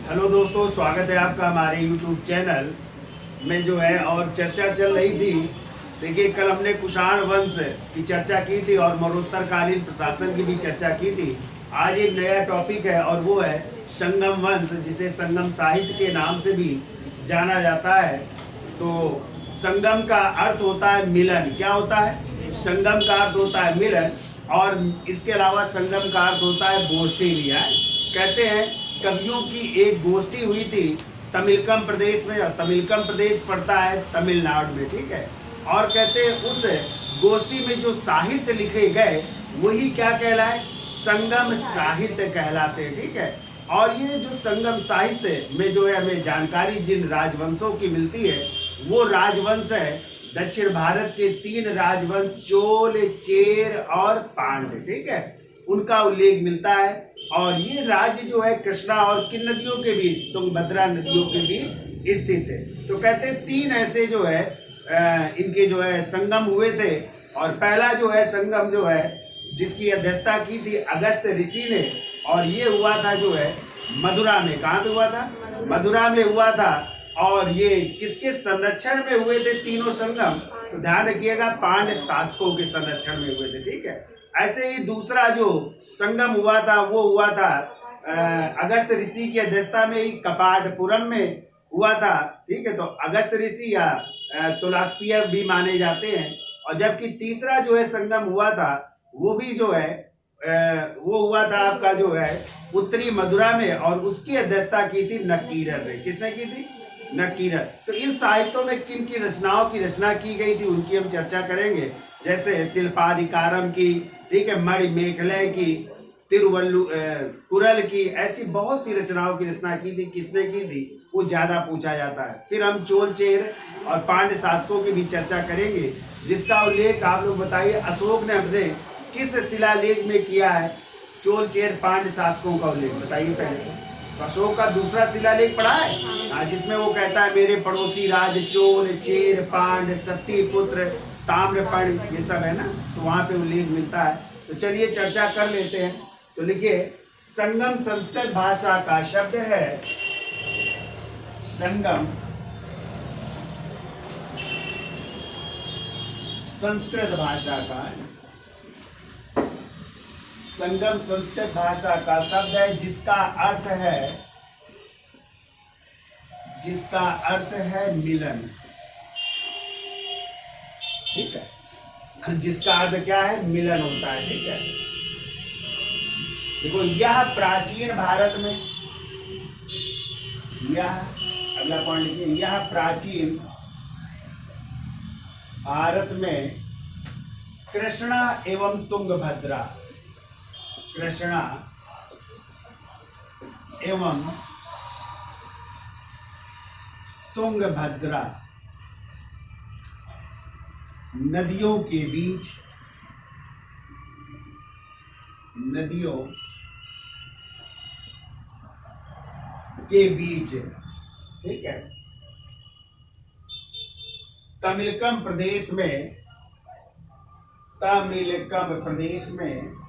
Hello दोस्तों, स्वागत है आपका हमारे YouTube चैनल में जो है। और चर्चा चल रही थी। देखिए, कल हमने कुषाण वंश की चर्चा की थी और मरणोत्तरकालीन प्रशासन की भी चर्चा की थी। आज एक नया टॉपिक है और वो है संगम वंश, जिसे संगम साहित्य के नाम से भी जाना जाता है। तो संगम का अर्थ होता है मिलन। क्या होता है? संगम का अर्थ होता है मिलन। और इसके अलावा संगम का अर्थ होता है गोष्ठी भी है। कहते हैं कवियों की एक गोष्ठी हुई थी तमिलकम प्रदेश में, और तमिलकम प्रदेश पड़ता है तमिलनाडु में, ठीक है। और कहते हैं उस गोष्ठी में जो साहित्य लिखे गए वही क्या कहलाए? संगम साहित्य कहलाते हैं, ठीक है। और ये जो संगम साहित्य में जो है हमें जानकारी जिन राजवंशों की मिलती है वो राजवंश है दक्षिण भारत के 3 राजवंश चोल, चेर और पांड्य, ठीक है, उनका उल्लेख मिलता है। और ये राज्य जो है कृष्णा और किन नदियों के बीच, तुंगभद्रा नदियों के बीच स्थित है। तो कहते हैं 3 ऐसे जो है इनके जो है संगम हुए थे। और पहला जो है संगम जो है जिसकी अध्यक्षता की थी अगस्त ऋषि ने, और ये हुआ था जो है मथुरा में। कहाँ पे हुआ था? मथुरा में हुआ था। और ये किसके संरक्षण में हुए थे तीनों संगम? तो ध्यान रखिएगा, पांड्य शासकों के संरक्षण में हुए थे, ठीक है। ऐसे ही दूसरा जो संगम हुआ था वो हुआ था अगस्त ऋषि की अध्यक्षता में ही कपाटपुरम में हुआ था, ठीक है। तो अगस्त ऋषि या तोलाक्पिय भी माने जाते हैं। और जबकि तीसरा जो है संगम हुआ था वो भी जो है वो हुआ था आपका जो है उत्तरी मथुरा में, और उसकी अध्यक्षता की थी नक्कीरर ने। किसने की थी? नक्कीरर। तो इन साहित्यों में किन की रचनाओं की रचना की गई थी उनकी हम चर्चा करेंगे। जैसे शिल्पाधिकारम की, ठीक है, मणिमेखले की, कुरल की, ऐसी बहुत सी रचनाओं की रचना की थी। किसने की थी वो ज्यादा पूछा जाता है। फिर हम चोल, चेर और पांड्य शासकों की भी चर्चा करेंगे, जिसका उल्लेख आप लोग बताइए अशोक ने अपने किस शिलालेख में किया है? चोल, चेर, पांड्य शासकों का उल्लेख बताइए पहले। तो अशोक का दूसरा शिलालेख पढ़ा है, जिसमें वो कहता है मेरे पड़ोसी राज चोल, चेर, पांड्य, सत्यपुत्र, ताम्रपर्णी, ये सब है ना, तो वहां पे उल्लेख मिलता है। तो चलिए चर्चा कर लेते हैं। तो लिखिए, संगम संस्कृत भाषा का शब्द है। संगम संस्कृत भाषा का, संगम संस्कृत भाषा का शब्द है जिसका अर्थ है मिलन, ठीक है। जिसका अर्थ क्या है? मिलन होता है, ठीक है। देखो, यह प्राचीन भारत में, यह अगला पॉइंट लिखिए, यह प्राचीन भारत में कृष्णा एवं तुंगभद्रा, कृष्णा एवं तुंगभद्रा नदियों के बीच, नदियों के बीच, ठीक है, तमिलकम प्रदेश में, तमिलकम प्रदेश में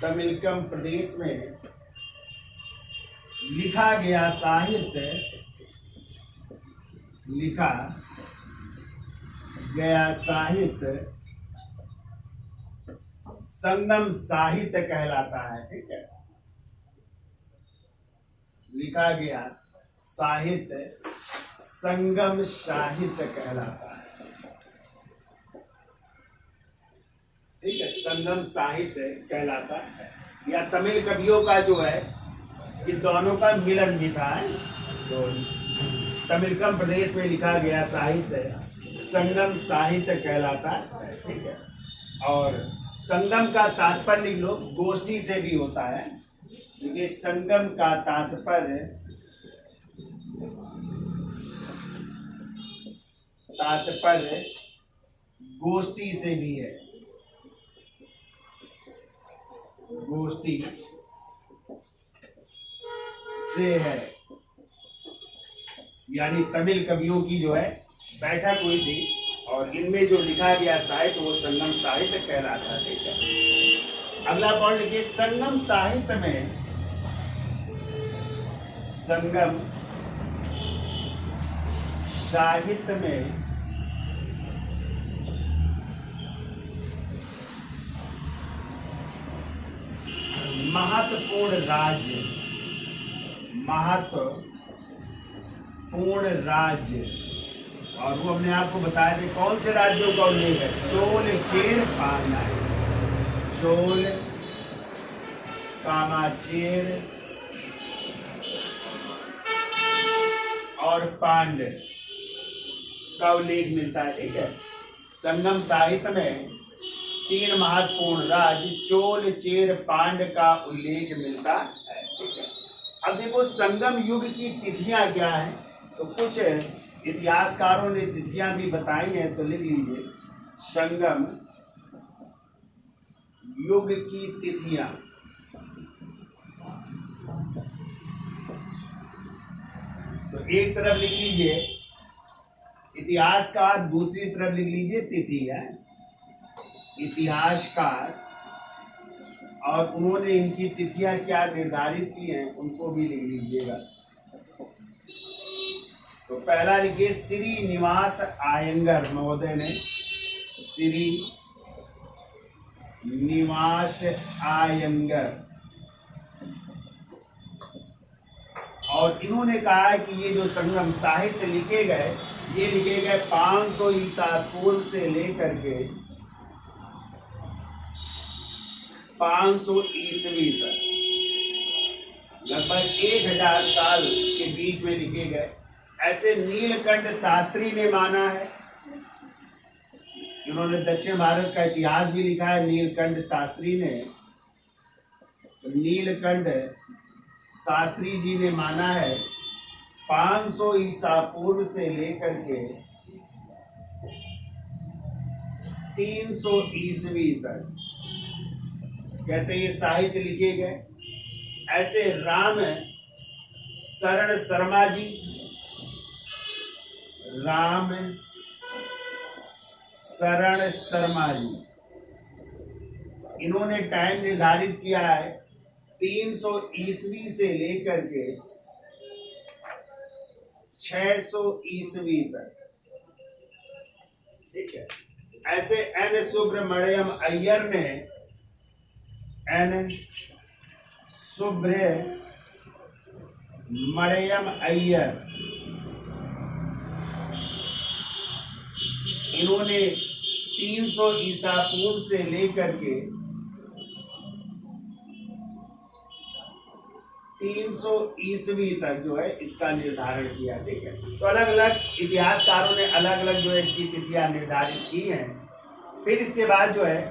तमिलकम प्रदेश में लिखा गया साहित्य, लिखा गया साहित्य संगम साहित्य कहलाता है, ठीक है। लिखा गया साहित्य संगम साहित्य कहलाता है, ठीक है, संगम साहित्य कहलाता है। या तमिल कवियों का जो है ये दोनों का मिलन भी था। तो तमिलकम प्रदेश में लिखा गया साहित्य संगम साहित्य कहलाता है, ठीक है। और संगम का तात्पर्य लिख लो, गोष्ठी से भी होता है, क्योंकि संगम का तात्पर्य गोष्ठी से भी है, गोष्ठी से है। यानी तमिल कवियों की जो है बैठक हुई थी और इनमें जो लिखा गया साहित्य वो संगम साहित्य कहलाता है। ठीक है, अगला पॉइंट लिखिए, संगम साहित्य में, संगम साहित्य में महत्वपूर्ण राज्य, महत्वपूर्ण राज्य, और वो अपने आप को बताया थे कौन से राज्यों का उल्लेख है, चोल, चेर, पांड्य। चोल, कामाचेर और पांड्य का उल्लेख मिलता है। ठीक है, संगम साहित्य में 3 महत्वपूर्ण राज्य चोल, चेर, पांड्य का उल्लेख मिलता है। ठीक है, अब देखो संगम युग की तिथियां क्या हैं, तो कुछ इतिहासकारों ने तिथियां भी बताई हैं, तो लिख लीजिए, संगम युग की तिथियां। तो एक तरफ लिख लीजिए इतिहासकार, दूसरी तरफ लिख लीजिए तिथि है, इतिहासकार, और उन्होंने इनकी तिथियां क्या निर्धारित की हैं उनको भी लिख लीजिएगा। तो पहला लिखिए, श्रीनिवास अयंगर महोदय ने, श्रीनिवास अयंगर, और इन्होंने कहा है कि ये जो संगम साहित्य लिखे गए, ये लिखे गए 500 ईसा पूर्व से लेकर के 500 ईस्वी तक, लगभग 1000 साल के बीच में लिखे गए। ऐसे नीलकंठ शास्त्री ने माना है, जिन्होंने दक्षिण भारत का इतिहास भी लिखा है, नीलकंठ शास्त्री ने, नीलकंठ शास्त्री जी ने माना है 500 ईसा पूर्व से लेकर के 300 ईस्वी तक, कहते हैं ये साहित्य लिखे गए। ऐसे राम शरण शर्मा जी, राम शरण शर्मा जी, इन्होंने टाइम निर्धारित किया है 300 ईस्वी से लेकर के 600 ईस्वी तक। ठीक है, ऐसे एन सुब्रमण्यम अय्यर ने, एन सुब्रमण्यम अय्यर, इन्होंने 300 ईसा पूर्व से लेकर के 300 ईस्वी तक जो है इसका निर्धारण किया। ठीक है, तो अलग अलग इतिहासकारों ने अलग अलग जो है इसकी तिथियां निर्धारित की हैं। फिर इसके बाद जो है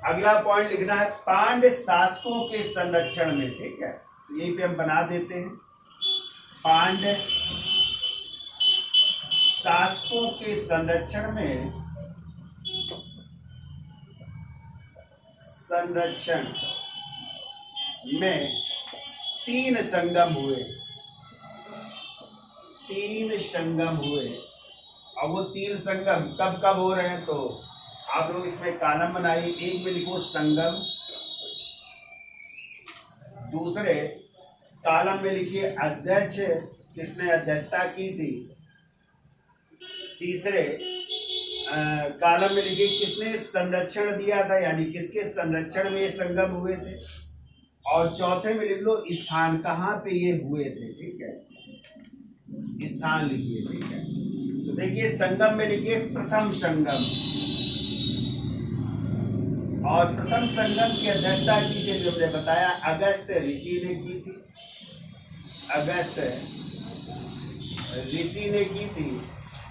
अगला पॉइंट लिखना है, पांड्य शासकों के संरक्षण में। ठीक है, यहीं पे हम बना देते हैं, पांड्य शासकों के संरक्षण में, संरक्षण में 3 संगम हुए, 3 संगम हुए। और वो 3 संगम कब कब हो रहे हैं, तो आप लोग इसमें कॉलम बनाइए। एक में लिखो संगम, दूसरे कॉलम में लिखिए अध्यक्ष, किसने अध्यक्षता की थी, तीसरे कॉलम में लिखिए किसने संरक्षण दिया था, यानी किसके संरक्षण में ये संगम हुए थे, और चौथे में लिख लो स्थान, कहाँ पे ये हुए थे। ठीक है, स्थान लिखिए। ठीक है, तो देखिए संगम में लिखिए प्रथम संगम, और प्रथम संगम की अध्यक्षता की थी, जो हमने बताया अगस्त ऋषि ने की थी, अगस्त ऋषि ने की थी।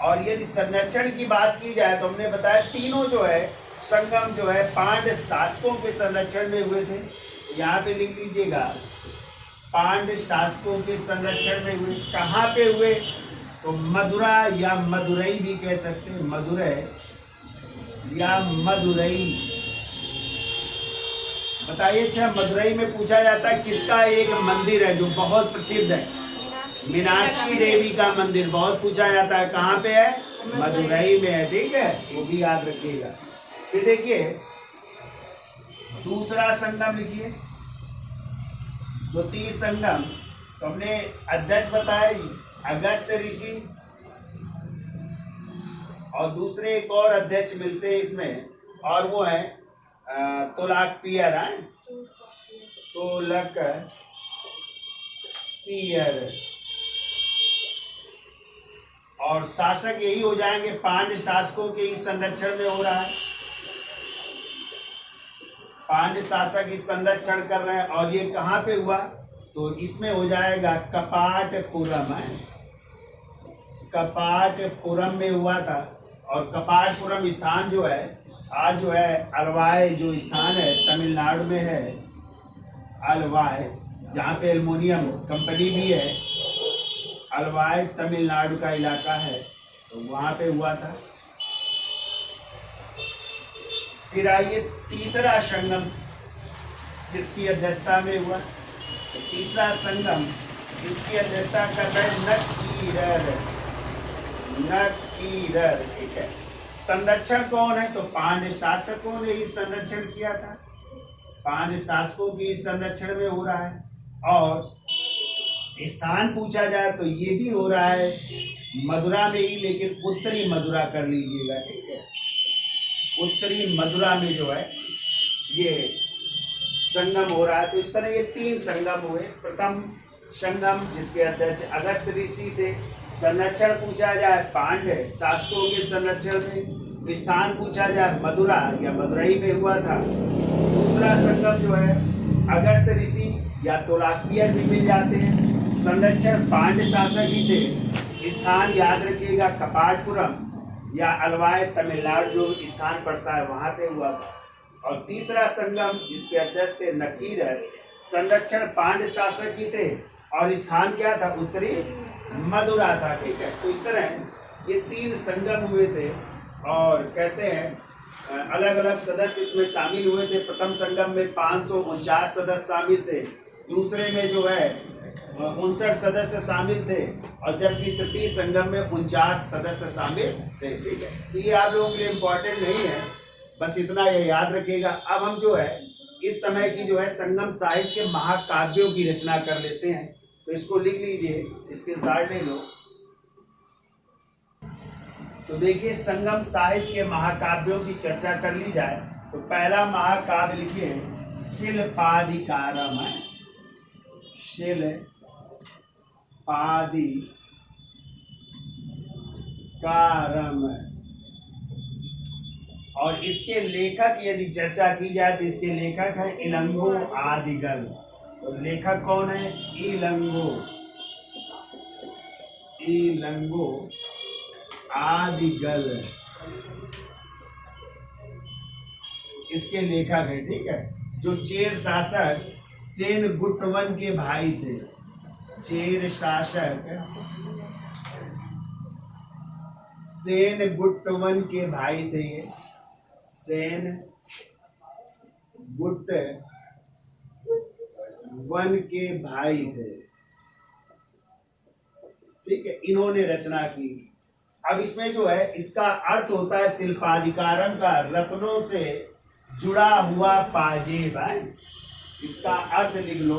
और यदि संरक्षण की बात की जाए तो हमने बताया तीनों जो है संगम जो है पांड्य शासकों के संरक्षण में हुए थे। यहाँ पे लिख लीजिएगा, पांड्य शासकों के संरक्षण में हुए। कहाँ पे हुए, तो मदुरा या मदुरई भी कह सकते हैं, मदुरई या मदुरई। बताइए, अच्छा मदुरई में पूछा जाता है किसका एक मंदिर है जो बहुत प्रसिद्ध है, मीनाक्षी देवी का मंदिर बहुत पूछा जाता है, कहाँ पे है, मदुरई में है, ठीक है, वो भी याद रखिएगा। फिर देखिए दूसरा संगम लिखिए, द्वितीय संगम, तो हमने अध्यक्ष बताया अगस्त ऋषि, और दूसरे एक और अध्यक्ष मिलते हैं इसमें, और वो है तोलाकपियर है, तोलाकपियर। और शासक यही हो जाएंगे, पांड्य शासकों के इस संरक्षण में हो रहा है, पांड्य शासक इस संरक्षण कर रहे हैं। और ये कहाँ पे हुआ, तो इसमें हो जाएगा कपाटपुरम है, कपाटपुरम में हुआ था। और कपाटपुरम स्थान जो है आज जो है अलवाय जो स्थान है तमिलनाडु में है, अलवाय, जहाँ पे एल्युमिनियम कंपनी भी है, अलवाय तमिलनाडु का इलाका है, तो वहाँ पे हुआ था। फिर आइए तीसरा संगम किसकी अध्यक्षता में हुआ, तो तीसरा संगम इसकी अध्यक्षता कर रहे नकीरर, नकीरर, ठीक है। संरक्षण कौन है, तो पांड्य शासकों ने इस संरक्षण किया था, पांड्य शासकों की इस संरक्षण में हो रहा है। और स्थान पूछा जाए तो ये भी हो रहा है मदुरा में ही, लेकिन उत्तरी मदुरा कर लीजिएगा, ठीक है, उत्तरी मदुरा में जो है ये संगम हो रहा है। तो इस तरह ये 3 संगम हुए। प्रथम संगम जिसके अध्यक्ष अगस्त ऋषि थे, संरक्षण पूछा जाए पांड्य शासकों के संरक्षण में, स्थान पूछा जाए मदुरा या मदुरई में हुआ था। दूसरा संगम जो है अगस्त ऋषि या तोलाकपियर भी मिल जाते हैं, संरक्षण पांड्य शासक ही थे, स्थान याद रखिएगा कपाटपुरम या अलवाय तमिलनाडु जो स्थान पड़ता है वहां पे हुआ था। और तीसरा संगम जिसके अध्यक्ष थे नकीरर, संरक्षण पांड्य शासक ही थे और स्थान क्या था, उत्तरी मदुरा था, ठीक है। तो इस तरह ये 3 संगम हुए थे और कहते हैं अलग अलग सदस्य इसमें शामिल हुए थे। प्रथम संगम में 549 सदस्य शामिल थे, दूसरे में जो है 59 सदस्य शामिल थे, और जबकि तृतीय संगम में 49 सदस्य शामिल थे, ठीक है। तो ये आप लोगों के लिए इम्पोर्टेंट नहीं है, बस इतना ये याद रखिएगा। अब हम जो है इस समय की जो है संगम साहित्य के महाकाव्यों की रचना कर लेते हैं, तो इसको लिख लीजिए, इसके साथ ले लो। तो देखिए संगम साहित्य के महाकाव्यों की चर्चा कर ली जाए तो पहला महाकाव्य लिखिए शिल्पाधिकारम है, शिल्पाधिकारम। और इसके लेखक यदि चर्चा की जाए तो इसके लेखक है इलंगो आदिगल। तो लेखक कौन है, इलंगो आदिगल इसके लेखक है, ठीक है। जो चेर शासक सेनगुट्टवन के भाई थे, चेर शासक सेनगुट्टवन के भाई थे, ये सेनगुट्टवन के भाई थे, ठीक है। इन्होंने रचना की। अब इसमें जो है इसका अर्थ होता है शिल्पाधिकारम का रत्नों से जुड़ा हुआ पाजेब है, इसका अर्थ लिख लो,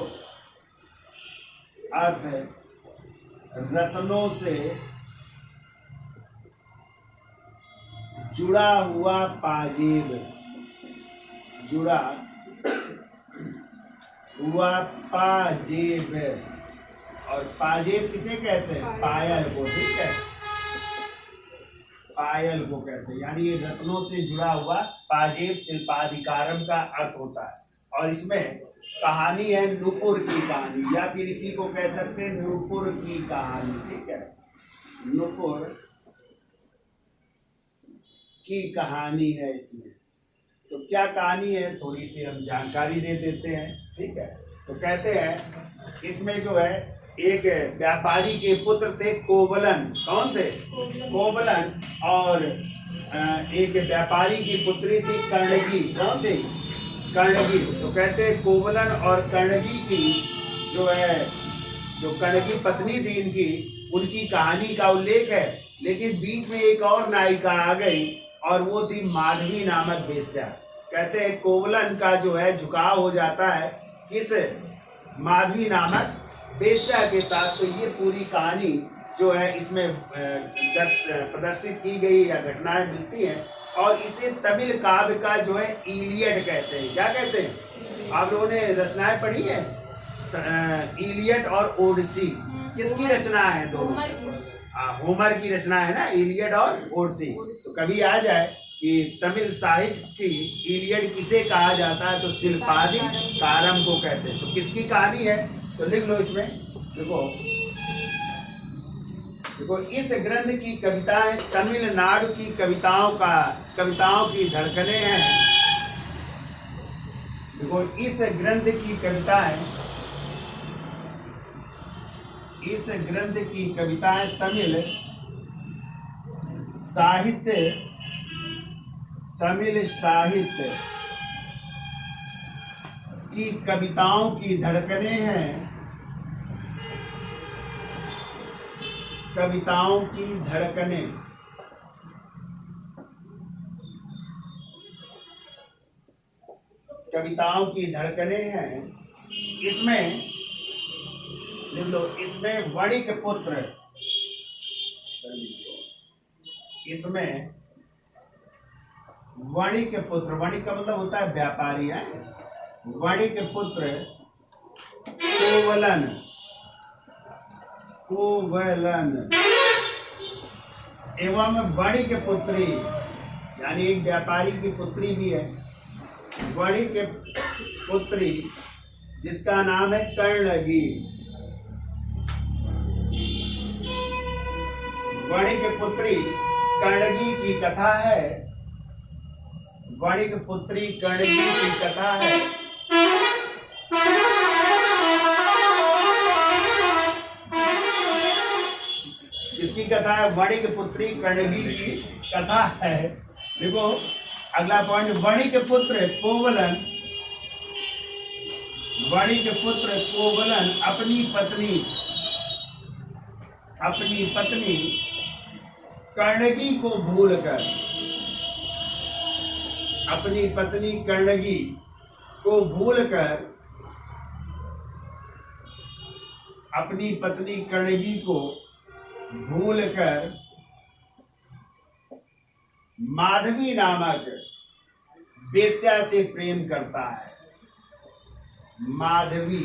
अर्थ है रत्नों से जुड़ा हुआ पाजेब, जुड़ा हुआ पाजेब। और पाजेब किसे कहते हैं, पायल को, ठीक है, पायल को कहते हैं। यानी ये रत्नों से जुड़ा हुआ पाजेब शिल्पाधिकारम का अर्थ होता है। और इसमें कहानी है नूपुर की कहानी, या फिर इसी को कह सकते हैं नूपुर की कहानी, ठीक है, नूपुर की कहानी है इसमें। तो क्या कहानी है, थोड़ी सी हम जानकारी दे देते हैं, ठीक है। तो कहते हैं इसमें जो है एक व्यापारी के पुत्र थे कोवलन। कौन थे, कोवलन। और एक व्यापारी की पुत्री थी कर्णगी। कौन थी, कर्णगी। तो कहते हैं कोवलन और कर्णगी की जो है, जो कर्णगी पत्नी थी इनकी, उनकी कहानी का उल्लेख है। लेकिन बीच में एक और नायिका आ गई और वो थी माधवी नामक वेश्या। कहते हैं कोवलन का जो है झुकाव हो जाता है किस माधवी नामक वेश्या के साथ। तो ये पूरी कहानी जो है इसमें प्रदर्शित की गई या घटनाएं मिलती हैं। और इसे तमिल काव्य का जो है इलियड कहते हैं। क्या कहते हैं? आप लोगों ने रचनाएं पढ़ी है? इलियड और ओडिसी किसकी रचना है? दोनों होमर की रचना है ना, इलियड और ओडिसी। तो कभी आ जाए कि तमिल साहित्य की इलियड किसे कहा जाता है, तो शिल्पादि कारम को कहते हैं। तो किसकी कहानी है? तो लिख लो इसमें। देखो इस ग्रंथ की कविताएं तमिलनाडु की कविताओं की धड़कने हैं। देखो इस ग्रंथ की कविताएं तमिल साहित्य की कविताओं की धड़कने हैं। कविताओं की धड़कने हैं। इसमें लिख लो, इसमें वणिक पुत्र, वणिक का मतलब होता है व्यापारी है। वणिक पुत्र कोवलन एवं वणिक पुत्री, यानी एक व्यापारी की पुत्री भी है। वणिक पुत्री जिसका नाम है कर्णगी। वणिक पुत्री कर्णगी की कथा है। वणिक पुत्री कर्णगी की कथा है। किसकी कथा है? वणिक पुत्री कर्णगी की कथा है। देखो अगला पॉइंट, वणिक पुत्र कोवलन अपनी पत्नी कर्णगी को भूलकर, माधवी नामक वेश्या से प्रेम करता है। माधवी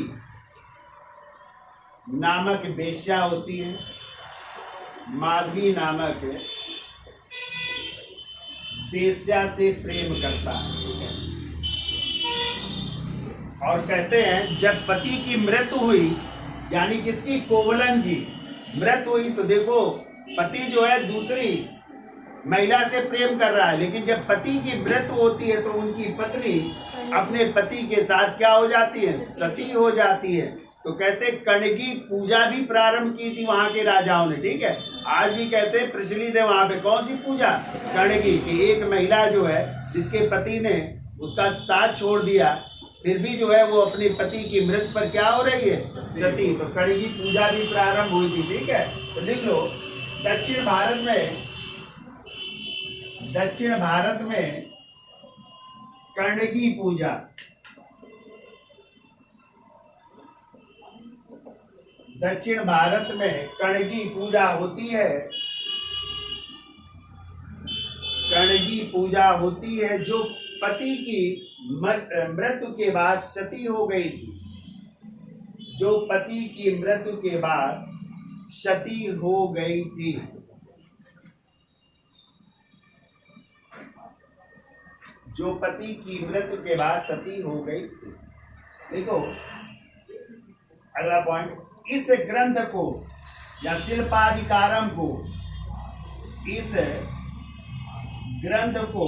नामक वेश्या होती है। माधवी नामक वेश्या से प्रेम करता है। और कहते हैं जब पति की मृत्यु हुई, यानी किसकी? कोवलन की मृत्यु हुई। तो देखो पति जो है दूसरी महिला से प्रेम कर रहा है, लेकिन जब पति की मृत्यु होती है तो उनकी पत्नी अपने पति के साथ क्या हो जाती है? सती हो जाती है। तो कहते हैं कर्णगी पूजा भी प्रारंभ की थी वहां के राजाओं ने। ठीक है, आज भी कहते हैं प्रचलित है वहां पे। कौन सी पूजा? कर्णगी की। एक महिला जो है जिसके पति ने उसका साथ छोड़ दिया, फिर भी जो है वो अपने पति की मृत्यु पर क्या हो रही है? सती। तो कर्णगी पूजा भी प्रारंभ हुई थी। ठीक है, तो लिख लो दक्षिण भारत में कर्णगी पूजा, दक्षिण भारत में कर्णगी पूजा होती है। कर्णगी पूजा होती है जो पति की मृत्यु के बाद सती हो गई थी। जो पति की मृत्यु के बाद सती हो गई थी। जो पति की मृत्यु के बाद सती हो गई थी। देखो अगला पॉइंट, इस ग्रंथ को या शिल्पाधिकारम को, इस ग्रंथ को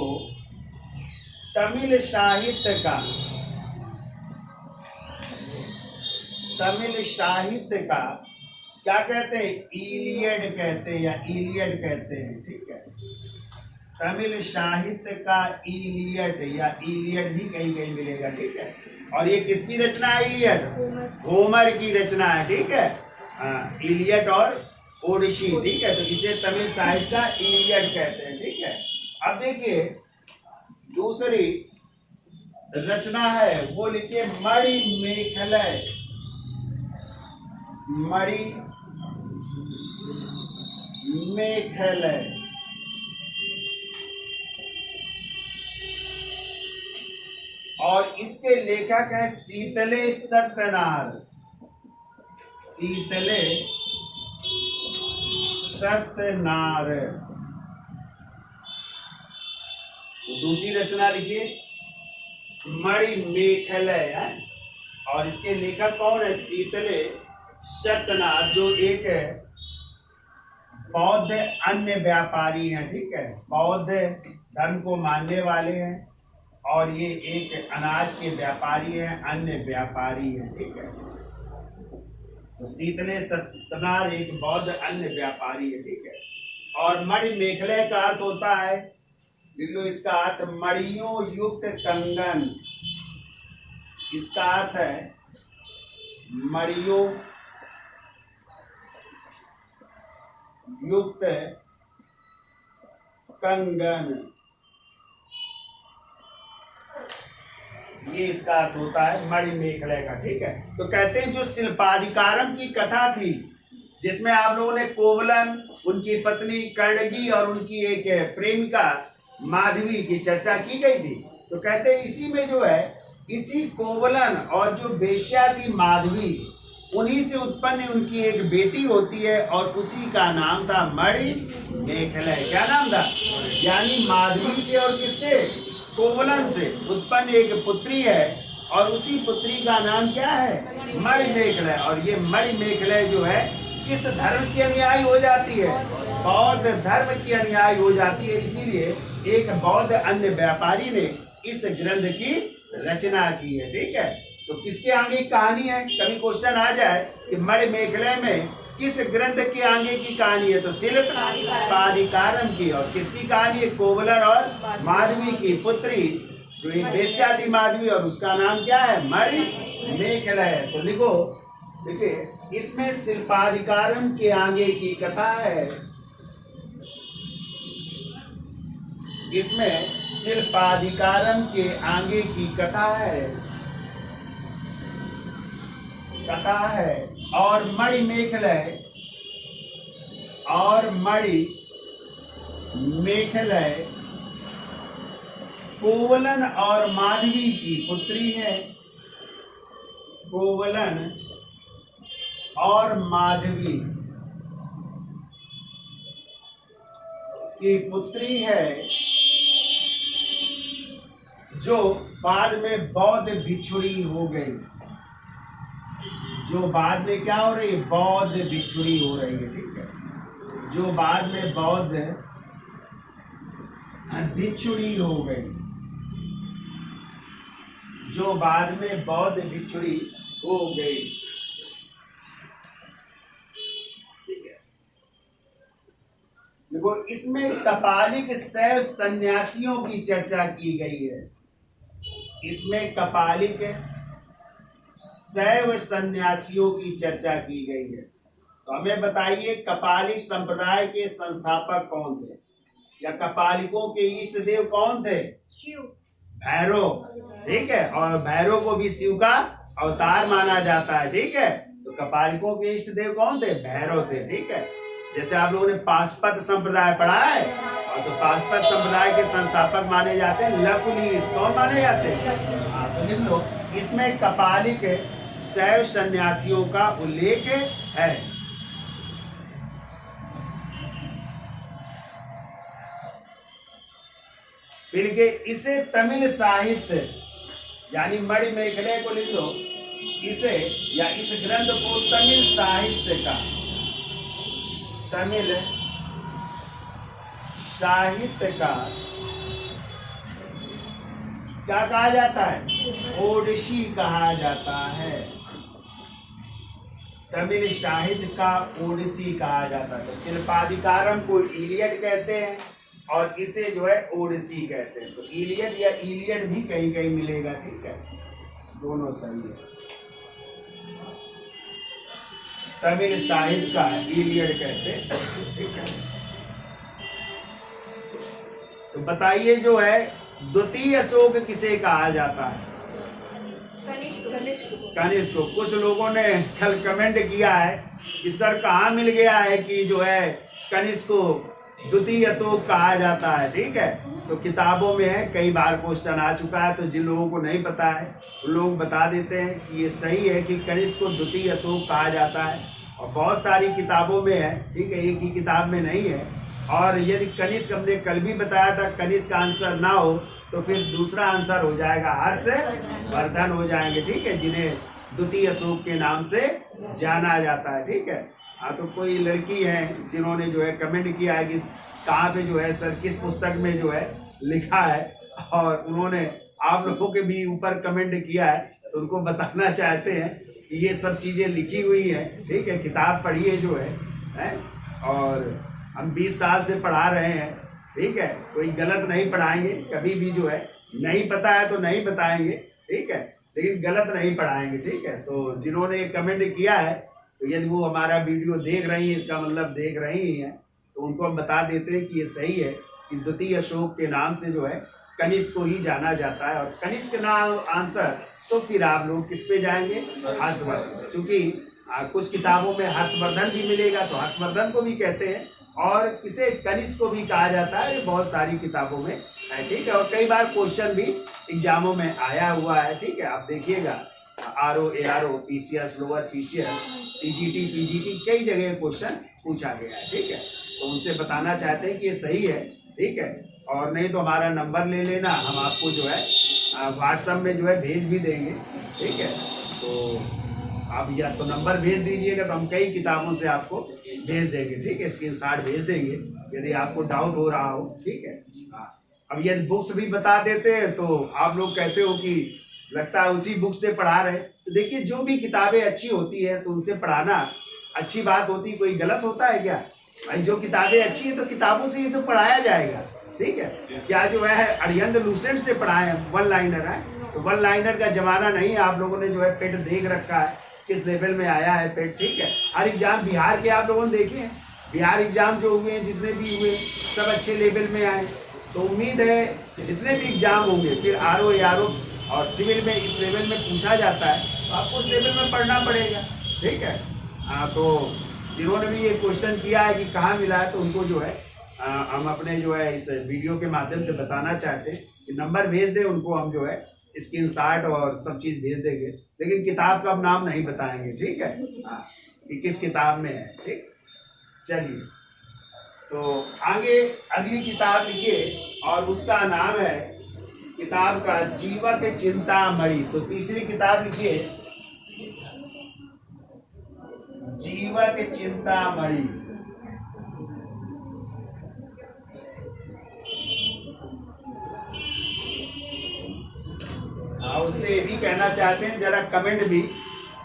तमिल साहित्य का क्या कहते हैं? इलियड कहते हैं या इलियड कहते हैं। ठीक है, तमिल साहित्य का इलियड या इलियड भी कहीं कहीं मिलेगा। ठीक है, और ये किसकी रचना है? इलियड होमर की रचना है। ठीक है, इलियड और ओडिसी, ठीक है। तो इसे तमिल साहित्य का इलियड कहते हैं, ठीक है। अब देखिए दूसरी रचना है, वो लिखिए मणिमेखलय। मणिमेखलय, और इसके लेखक है शीतले सत्यनार। शीतले सत्यनार। तो दूसरी रचना लिखिए मणिमेखलय है, और इसके लेखक कौन है? शीतले सत्यनार, जो एक बौद्ध अन्य व्यापारी हैं, ठीक है। बौद्ध धर्म को मानने वाले हैं, और ये एक अनाज के व्यापारी हैं, अन्य व्यापारी हैं, ठीक है। तो शीतले सत्यनार एक बौद्ध अन्य व्यापारी है, ठीक है। और मणिमेखलय का अर्थ होता है, लिख लो इसका अर्थ, मणियों युक्त कंगन। इसका अर्थ है मणियों युक्त कंगन, ये इसका अर्थ होता है मणिमेखलय का, ठीक है। तो कहते हैं जो शिल्पाधिकारम की कथा थी, जिसमें आप लोगों ने कोवलन, उनकी पत्नी कर्णगी और उनकी एक प्रेमिका माधवी की चर्चा की गई थी। तो कहते हैं इसी में जो है, इसी कोवलन और जो वेश्या थी माधवी, उन्हीं से उत्पन्न उनकी एक बेटी होती है, और उसी का नाम था मणिमेखलय। क्या नाम था? यानी माधवी से और किससे? कोवलन से उत्पन्न एक पुत्री है, और उसी पुत्री का नाम क्या है? मणिमेखलय। और ये मणिमेखलय जो है किस धर्म की अनुयायी हो जाती है? बौद्ध धर्म की अनुयायी हो जाती है। इसीलिए एक बौद्ध अन्य व्यापारी ने इस ग्रंथ की रचना की है, ठीक है। तो किसके आगे कहानी है? कभी क्वेश्चन आ जाए कि मणिमेखलय में किस ग्रंथ के आगे की कहानी है, तो शिल्पाधिकारम की। और किसकी कहानी है? कोवलन और माधवी की पुत्री, जो एक वेश्या थी माधवी, और उसका नाम क्या है? मणिमेखलय। तो लिखो, देखिए इसमें शिल्पाधिकारम के आगे की कथा है। इसमें शिल्पाधिकारम के आगे की कथा है, और मणिमेखलय कोवलन और माधवी की पुत्री है। कोवलन और माधवी की पुत्री है, जो बाद में बौद्ध भिक्षुणी हो गई। जो बाद में क्या हो रही है? बौद्ध भिक्षुणी हो रही है, ठीक है। जो बाद में बौद्ध भिक्षुणी हो गई, जो बाद में बौद्ध भिक्षुणी हो गई, ठीक है। देखो इसमें कपालिक शैव सन्यासियों की चर्चा की गई है। इसमें कपालिक शैव सन्यासियों की चर्चा की गई है। तो हमें बताइए कपालिक संप्रदाय के संस्थापक कौन थे, या कपालिकों के इष्ट देव कौन थे? शिव, भैरव, ठीक है। और भैरव को भी शिव का अवतार माना जाता है, ठीक है। तो कपालिकों के इष्ट देव कौन थे? भैरव थे, ठीक है। जैसे आप लोगों ने पाशुपत संप्रदाय पढ़ा है, और तो पाशुपत संप्रदाय के संस्थापक माने जाते हैं लकुलिश। कौन माने जाते हैं? हाँ, तो लिख लो, इसमें कपालिक शैव सन्यासियों का उल्लेख है। फिर के इसे तमिल साहित्य, यानी मणिमेखलय को लिख लो, इसे या इस ग्रंथ को तमिल साहित्य का क्या कहा जाता है? ओडिसी कहा जाता है। तमिल साहित्य का ओडिसी कहा जाता है। तो शिल्पाधिकारम को इलियड कहते हैं, और इसे जो है ओडिसी कहते हैं। तो इलियड या इलियड भी कहीं कहीं मिलेगा, ठीक है। दोनों सही है। तमिल साहित्य का इलियड कहते हैं, ठीक है। तो बताइए जो है द्वितीय अशोक किसे कहा जाता है? कनिष्क को। कुछ लोगों ने कल कमेंट किया है कि सर कहाँ मिल गया है कि जो है कनिष्क को द्वितीय अशोक कहा जाता है, ठीक है। तो किताबों में है, कई बार क्वेश्चन आ चुका है, तो जिन लोगों को नहीं पता है वो लोग बता देते हैं कि ये सही है कि कनिष्क को द्वितीय अशोक कहा जाता है, और बहुत सारी किताबों में है, ठीक है, एक ही किताब में नहीं है। और यदि कनिष्क हमने कल भी बताया था, कनिष्क का आंसर ना हो तो फिर दूसरा आंसर हो जाएगा हर्षवर्धन हो जाएंगे, ठीक है, जिन्हें द्वितीय अशोक के नाम से जाना जाता है, ठीक है। हाँ, तो कोई लड़की है जिन्होंने जो है कमेंट किया है कि कहाँ पे जो है सर किस पुस्तक में जो है लिखा है, और उन्होंने आप लोगों के भी ऊपर कमेंट किया है, तो उनको बताना चाहते हैं कि ये सब चीज़ें लिखी हुई हैं, ठीक है, किताब पढ़िए जो है। और हम 20 साल से पढ़ा रहे हैं, ठीक है, कोई गलत नहीं पढ़ाएंगे कभी भी, जो है नहीं पता है तो नहीं बताएंगे, ठीक है, लेकिन गलत नहीं पढ़ाएंगे, ठीक है। तो जिन्होंने कमेंट किया है, तो यदि वो हमारा वीडियो देख रही हैं, इसका मतलब देख रही हैं, तो उनको हम बता देते हैं कि ये सही है कि द्वितीय अशोक के नाम से जो है कनिष्क को ही जाना जाता है। और कनिष्क का नाम आंसर, तो फिर आप लोग किस पे जाएंगे? हर्षवर्धन, क्योंकि कुछ किताबों में हर्षवर्धन भी मिलेगा, तो हर्षवर्धन को भी कहते हैं, और इसे कनिष्क को भी कहा जाता है, ये बहुत सारी किताबों में है, ठीक है। और कई बार क्वेश्चन भी एग्जामों में आया हुआ है, ठीक है, आप देखिएगा RO ARO PCS lower PCS TGT PGT कई जगह क्वेश्चन पूछा गया है, ठीक है। तो उनसे बताना चाहते हैं कि ये सही है, ठीक है। और नहीं तो हमारा नंबर ले लेना, हम आपको जो है व्हाट्सएप में जो है भेज भी देंगे, ठीक है। तो आप या तो नंबर भेज दीजिएगा, तो हम कई किताबों से आपको भेज देंगे, ठीक है, स्क्रीनशॉट भेज देंगे यदि आपको डाउट हो रहा हो, ठीक है। अब यदि बुक्स भी बता देते हैं तो आप लोग कहते हो कि लगता है उसी बुक से पढ़ा रहे, तो देखिए जो भी किताबें अच्छी होती है तो उनसे पढ़ाना अच्छी बात होती, कोई गलत होता है क्या भाई? जो किताबें अच्छी है तो किताबों से ही तो पढ़ाया जाएगा, ठीक है। क्या जो है अरिहंत लूसेंट से पढ़ाए वन लाइनर है, तो वन लाइनर का जमाना नहीं है। आप लोगों ने जो है पेट देख रखा है, किस लेवल में आया है पेट, ठीक है। हर एग्जाम बिहार के आप लोगों ने देखे हैं, बिहार एग्जाम जो हुए हैं जितने भी हुए सब अच्छे लेवल में आए, तो उम्मीद है जितने भी एग्जाम होंगे फिर RO ARO और सिविल में इस लेवल में पूछा जाता है, तो आपको उस लेवल में पढ़ना पड़ेगा, ठीक है। तो जिन्होंने भी ये क्वेश्चन किया है कि कहाँ मिला है, तो उनको जो है हम अपने जो है इस वीडियो के माध्यम से बताना चाहते हैं कि नंबर भेज दें, उनको हम जो है स्क्रीनशॉट और सब चीज़ भेज देंगे, लेकिन किताब का हम नाम नहीं बताएंगे, ठीक है, कि किस किताब में है, ठीक। चलिए, तो आगे अगली किताब लिखिए, और उसका नाम है किताब का जीवक चिंतामणि। तो तीसरी किताब लिखिए जीवक चिंतामणि। उनसे ये भी कहना चाहते हैं जरा कमेंट भी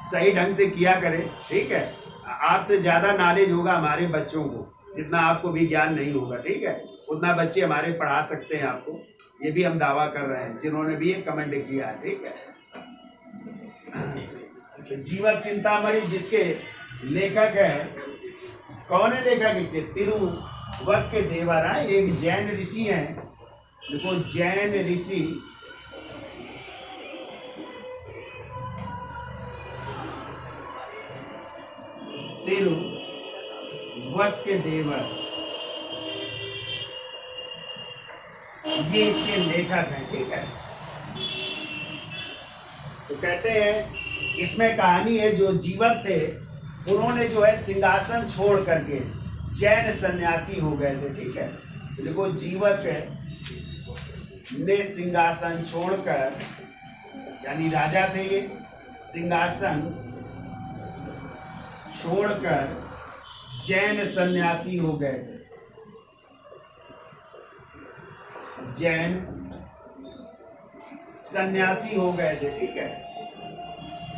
सही ढंग से किया करें, ठीक है। आपसे ज्यादा नॉलेज होगा हमारे बच्चों को, जितना आपको भी ज्ञान नहीं होगा, ठीक है, उतना बच्चे हमारे पढ़ा सकते हैं आपको, ये भी हम दावा कर रहे हैं जिन्होंने भी एक कमेंट किया है, ठीक है। तो जीवक चिंतामणि जिसके लेखक है, कौन है लेखक इसके? तिरुवक्केदेवर, एक जैन ऋषि हैं, देखो जैन ऋषि तिरुवक्केदेवर, ये इसके लेखक हैं, ठीक है। तो कहते हैं इसमें कहानी है, जो जीवक थे उन्होंने जो है सिंहासन छोड़ करके जैन सन्यासी हो गए थे, ठीक है। तो देखो जीवक ने सिंहासन छोड़कर, यानी राजा थे ये, सिंहासन छोड़कर जैन सन्यासी हो गए थे, जैन सन्यासी हो गए थे, ठीक है।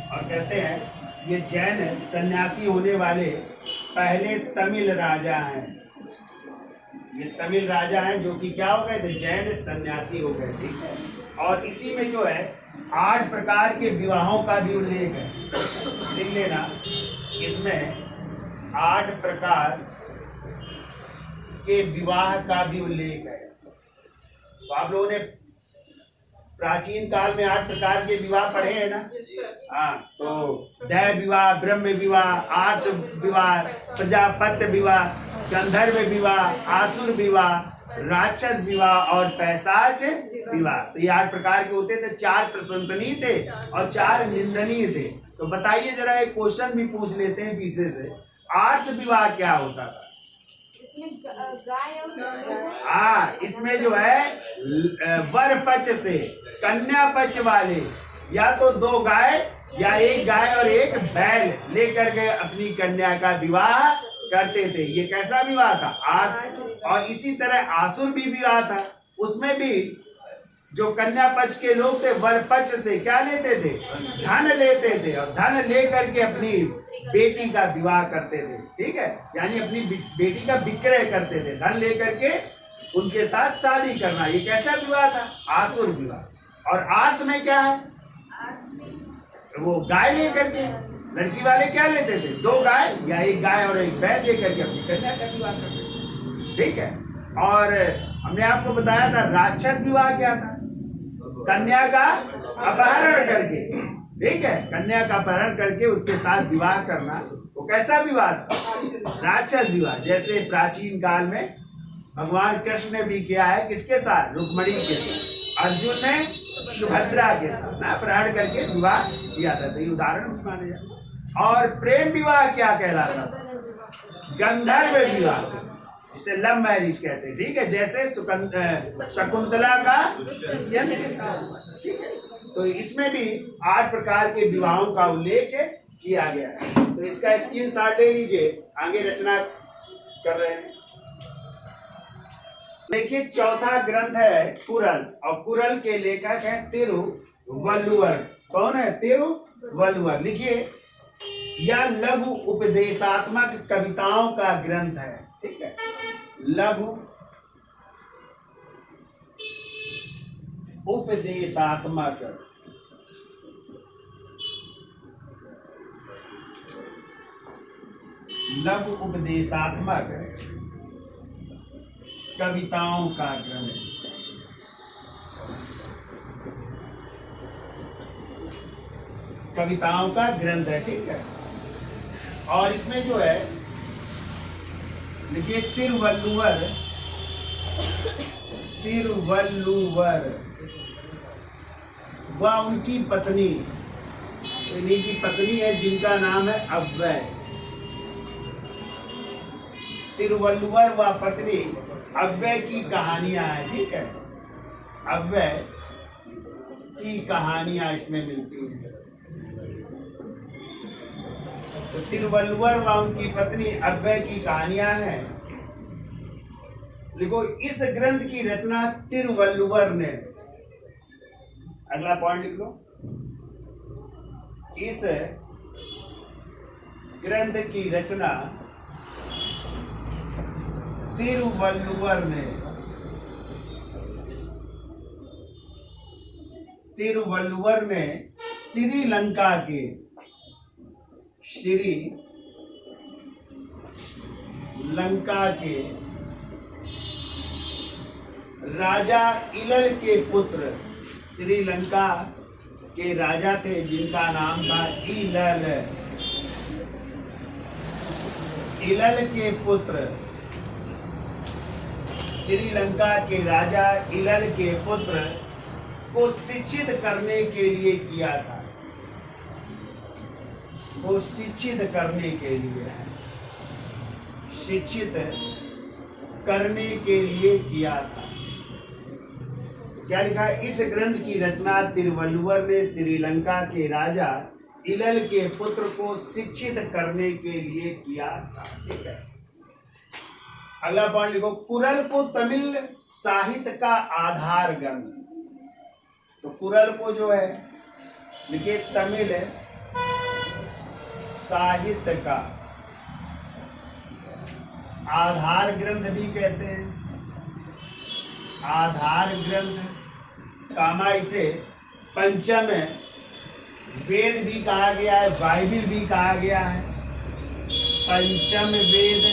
और कहते हैं ये जैन सन्यासी होने वाले पहले तमिल राजा हैं, ये तमिल राजा हैं जो कि क्या हो गए थे? जैन सन्यासी हो गए, ठीक है। और इसी में जो है 8 प्रकार के विवाहों का भी उल्लेख है, लिख लेना, इसमें 8 प्रकार के विवाह का भी उल्लेख है। तो आप लोगों ने प्राचीन काल में 8 प्रकार के विवाह पढ़े हैं ना? हाँ, तो दैव विवाह, ब्रह्म विवाह, आर्ष विवाह, प्रजापत्य विवाह, गंधर्व विवाह, आसुर विवाह, राक्षस विवाह और पैशाच विवाह। तो ये 8 प्रकार के होते थे। 4 प्रशंसनीय थे और 4 निंदनीय थे। तो बताइए जरा, एक क्वेश्चन भी पूछ लेते हैं पीछे से, आर्ष विवाह क्या होता था? इसमें गाय और हाँ, इसमें जो है वर पक्ष से कन्या पक्ष वाले या तो 2 गाय या 1 गाय और 1 बैल लेकर के अपनी कन्या का विवाह करते थे। ये कैसा विवाह था? आर्ष। और इसी तरह आसुर भी विवाह था। उसमें भी जो कन्या पक्ष के लोग थे वर पक्ष से क्या लेते थे? धन लेते थे और धन लेकर के अपनी बेटी का विवाह करते थे। ठीक है, यानी अपनी बेटी का विक्रय करते थे, धन लेकर के उनके साथ शादी करना। ये कैसा विवाह था? आसुर विवाह। और आर्ष में क्या है? वो गाय लेकर के, लड़की वाले क्या लेते थे? 2 गाय या 1 गाय और 1 बैल लेकर के अपनी कन्या का विवाह करते थे। ठीक है, और हमने आपको बताया था राक्षस विवाह क्या था? कन्या का अपहरण करके, ठीक है, कन्या का अपहरण करके उसके साथ विवाह करना। वो कैसा विवाह था? राक्षस विवाह। जैसे प्राचीन काल में भगवान कृष्ण ने भी किया है, किसके साथ? रुक्मिणी के साथ। अर्जुन ने सुभद्रा के साथ अपहरण करके विवाह किया था। तो ये उदाहरण माने जाते। और प्रेम विवाह क्या कहलाता था? गंधर्व विवाह, इसे लव मैरिज कहते हैं। ठीक है, जैसे शकुंतला का दुष्यंत के साथ। ठीक है, तो इसमें भी 8 प्रकार के विवाहों का उल्लेख किया गया है। तो इसका स्क्रीनशॉट ले लीजिए, आगे रचना कर रहे हैं। देखिए, चौथा ग्रंथ है कुरल, और कुरल के लेखक है तिरुवल्लुवर। कौन है? तिरुवल्लुवर। लिखिए, यह लघु उपदेशात्मक कविताओं का ग्रंथ है। ठीक है, लघु उपदेशात्मक लघु उपदेशात्मक कविताओं का ग्रंथ, कविताओं का ग्रंथ है। ठीक है, और इसमें जो है देखिए, तिरुवल्लुवर वह उनकी पत्नी, इन्हीं की पत्नी है जिनका नाम है अव्वय। तिरुवल्लुवर व पत्नी अव्वय की कहानियां हैं। ठीक है, अव्वय की कहानियां इसमें मिलती हैं। तो तिरुवल्लुवर व उनकी पत्नी अव्वय की कहानियां हैं। देखो, इस ग्रंथ की रचना तिरुवल्लुवर ने, अगला पॉइंट लिख लो, इस ग्रंथ की रचना तिरुवल्लुवर ने श्रीलंका के राजा इलल के पुत्र, श्रीलंका के राजा थे जिनका नाम था इलल के पुत्र, श्रीलंका के राजा इलल के पुत्र को शिक्षित करने के लिए किया था। को शिक्षित करने के लिए, शिक्षित करने के लिए किया था। क्या लिखा है? इस ग्रंथ की रचना तिरुवल्लुवर ने श्रीलंका के राजा इलल के पुत्र को शिक्षित करने के लिए किया था। ठीक है, अगला पॉइंट लिखो, कुरल को तमिल साहित्य का आधार ग्रंथ। तो कुरल को जो है लिखिए तमिल साहित्य का आधार ग्रंथ भी कहते हैं। आधार ग्रंथ कामा इसे पंचम वेद भी कहा गया है, बाइबिल भी कहा गया है। पंचम वेद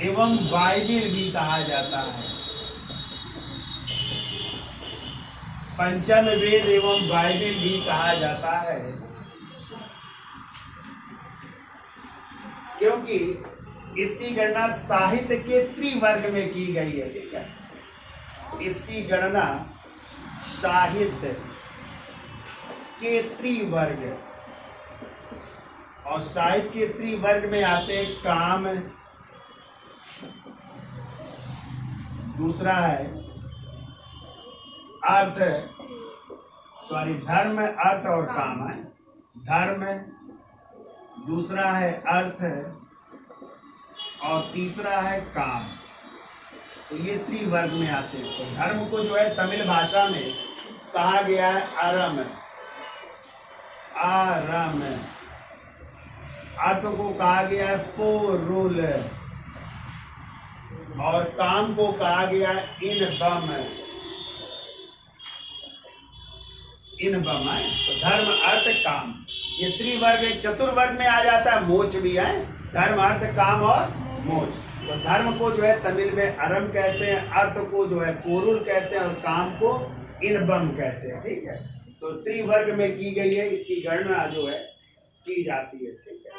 एवं बाइबिल भी कहा जाता है। पंचम वेद एवं बाइबिल भी कहा जाता है, क्योंकि इसकी गणना साहित्य के त्रिवर्ग में की गई है। ठीक है, इसकी गणना साहित्य के त्रिवर्ग, और साहित्य के त्रिवर्ग में आते हैं काम, दूसरा है अर्थ, धर्म, अर्थ और काम है। धर्म, दूसरा है अर्थ और तीसरा है काम। तो ये त्रिवर्ग में आते हैं। तो धर्म को जो है तमिल भाषा में कहा गया है अरम, आरम। अर्थ को कहा गया है पोरुल, और काम को कहा गया है इनबम, इनबम है। तो धर्म, अर्थ, काम, ये त्रिवर्ग। एक चतुर्वर्ग में आ जाता है मोक्ष भी है, धर्म, अर्थ, काम और मोक्ष। तो धर्म को जो है तमिल में अरम कहते हैं, अर्थ को जो है पोरुल कहते हैं, और काम को इनबम कहते हैं। ठीक है, तो त्रिवर्ग में की गई है, इसकी गणना जो है की जाती है। ठीक है,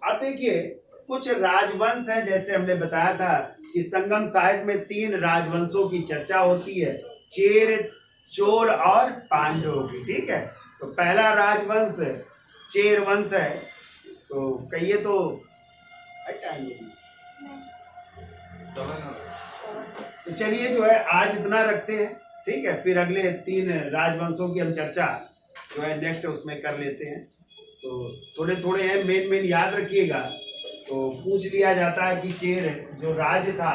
अब देखिए कुछ राजवंश हैं, जैसे हमने बताया था कि संगम साहित्य में 3 राजवंशों की चर्चा होती है, चेर, चोल और पांडवों की। ठीक है, तो पहला राजवंश चेर वंश है। तो कहिए तो चलिए जो है आज इतना रखते हैं। ठीक है, फिर अगले 3 राजवंशों की हम चर्चा जो है नेक्स्ट उसमें कर लेते हैं। तो थोड़े थोड़े हैं, मेन याद रखिएगा। तो पूछ लिया जाता है कि चेर जो राज्य था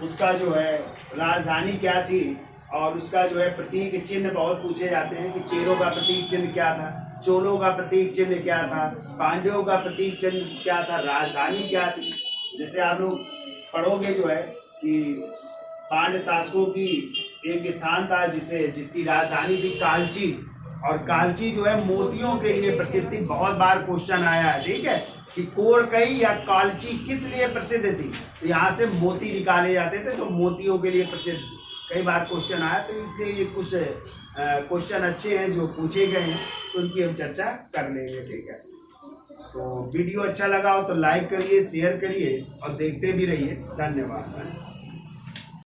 उसका जो है राजधानी क्या थी, और उसका जो है प्रतीक चिन्ह बहुत पूछे जाते हैं कि चेरों का प्रतीक चिन्ह क्या था, चोलों का प्रतीक चिन्ह क्या था, पांड्यों का प्रतीक चिन्ह क्या था, राजधानी क्या थी। जैसे आप लोग पढ़ोगे जो है कि पांड्य शासकों की एक स्थान था जिसकी राजधानी थी कालची, और कालची जो है मोतियों के लिए प्रसिद्ध थी। बहुत बार क्वेश्चन आया है, ठीक है, कि कोरकई या कालची किस लिए प्रसिद्ध थी। तो यहाँ से मोती निकाले जाते थे, तो मोतियों के लिए प्रसिद्ध कई बार क्वेश्चन आया। तो इसलिए ये कुछ क्वेश्चन अच्छे हैं जो पूछे गए हैं, तो उनकी हम चर्चा कर लेंगे। ठीक है, तो वीडियो अच्छा लगा हो तो लाइक करिए, शेयर करिए और देखते भी रहिए। धन्यवाद।